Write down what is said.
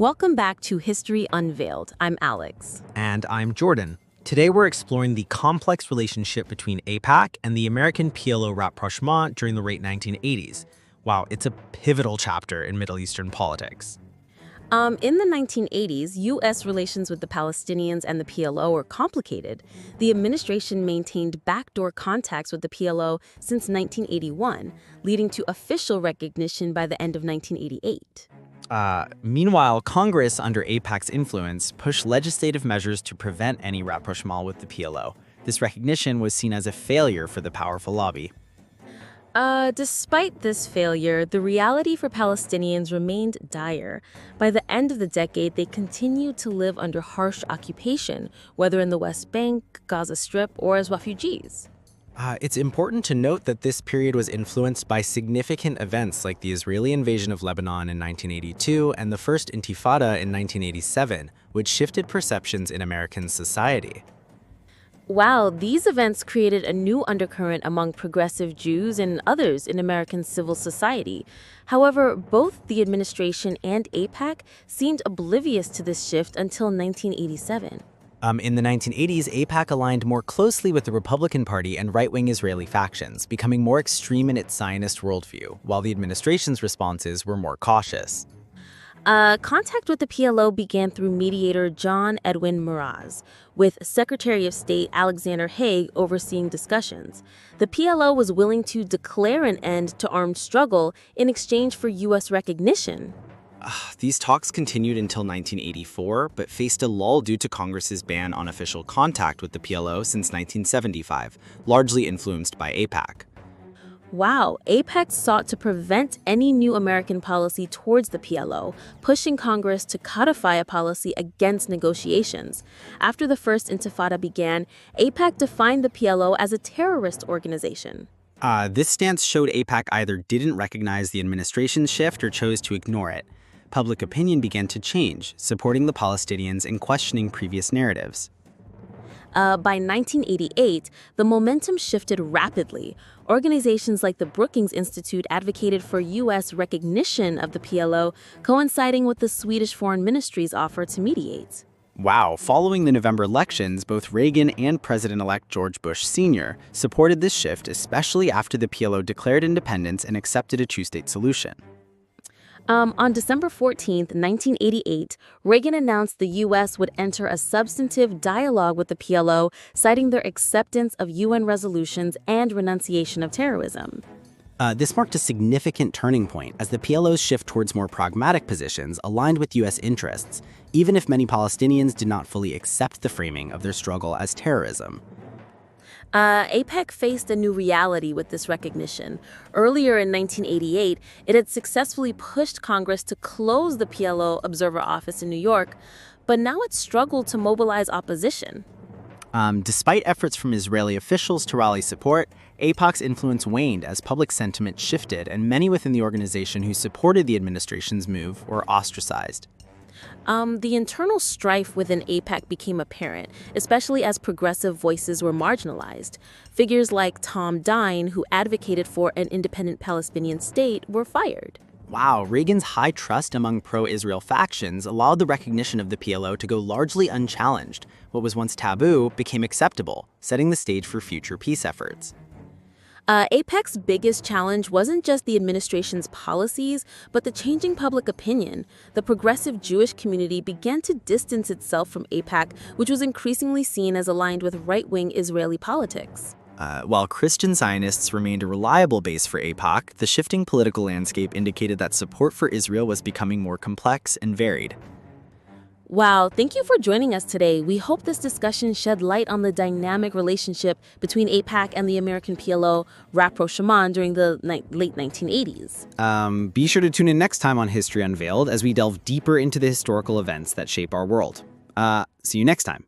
Welcome back to History Unveiled. I'm Alex. And I'm Jordan. Today we're exploring the complex relationship between AIPAC and the American PLO rapprochement during the late 1980s. Wow, it's a pivotal chapter in Middle Eastern politics. In the 1980s, U.S. relations with the Palestinians and the PLO were complicated. The administration maintained backdoor contacts with the PLO since 1981, leading to official recognition by the end of 1988. Meanwhile, Congress, under AIPAC's influence, pushed legislative measures to prevent any rapprochement with the PLO. This recognition was seen as a failure for the powerful lobby. Despite this failure, the reality for Palestinians remained dire. By the end of the decade, they continued to live under harsh occupation, whether in the West Bank, Gaza Strip, or as refugees. It's important to note that this period was influenced by significant events like the Israeli invasion of Lebanon in 1982 and the First Intifada in 1987, which shifted perceptions in American society. Wow, these events created a new undercurrent among progressive Jews and others in American civil society. However, both the administration and AIPAC seemed oblivious to this shift until 1987. In the 1980s, AIPAC aligned more closely with the Republican Party and right-wing Israeli factions, becoming more extreme in its Zionist worldview, while the administration's responses were more cautious. Contact with the PLO began through mediator John Edwin Meraz, with Secretary of State Alexander Haig overseeing discussions. The PLO was willing to declare an end to armed struggle in exchange for U.S. recognition. These talks continued until 1984, but faced a lull due to Congress's ban on official contact with the PLO since 1975, largely influenced by AIPAC. Wow, AIPAC sought to prevent any new American policy towards the PLO, pushing Congress to codify a policy against negotiations. After the First Intifada began, AIPAC defined the PLO as a terrorist organization. This stance showed AIPAC either didn't recognize the administration's shift or chose to ignore it. Public opinion began to change, supporting the Palestinians and questioning previous narratives. By 1988, the momentum shifted rapidly. Organizations like the Brookings Institute advocated for U.S. recognition of the PLO, coinciding with the Swedish Foreign Ministry's offer to mediate. Wow, following the November elections, both Reagan and President-elect George Bush Sr. supported this shift, especially after the PLO declared independence and accepted a two-state solution. On December 14, 1988, Reagan announced the U.S. would enter a substantive dialogue with the PLO, citing their acceptance of UN resolutions and renunciation of terrorism. This marked a significant turning point as the PLO's shift towards more pragmatic positions aligned with U.S. interests, even if many Palestinians did not fully accept the framing of their struggle as terrorism. AIPAC faced a new reality with this recognition. Earlier in 1988, it had successfully pushed Congress to close the PLO Observer Office in New York, but now it struggled to mobilize opposition. Despite efforts from Israeli officials to rally support, AIPAC's influence waned as public sentiment shifted, and many within the organization who supported the administration's move were ostracized. The internal strife within AIPAC became apparent, especially as progressive voices were marginalized. Figures like Tom Dine, who advocated for an independent Palestinian state, were fired. Wow, Reagan's high trust among pro-Israel factions allowed the recognition of the PLO to go largely unchallenged. What was once taboo became acceptable, setting the stage for future peace efforts. AIPAC's biggest challenge wasn't just the administration's policies, but the changing public opinion. The progressive Jewish community began to distance itself from AIPAC, which was increasingly seen as aligned with right-wing Israeli politics. While Christian Zionists remained a reliable base for AIPAC, the shifting political landscape indicated that support for Israel was becoming more complex and varied. Wow, thank you for joining us today. We hope this discussion shed light on the dynamic relationship between AIPAC and the American PLO rapprochement during the late 1980s. Be sure to tune in next time on History Unveiled as we delve deeper into the historical events that shape our world. See you next time.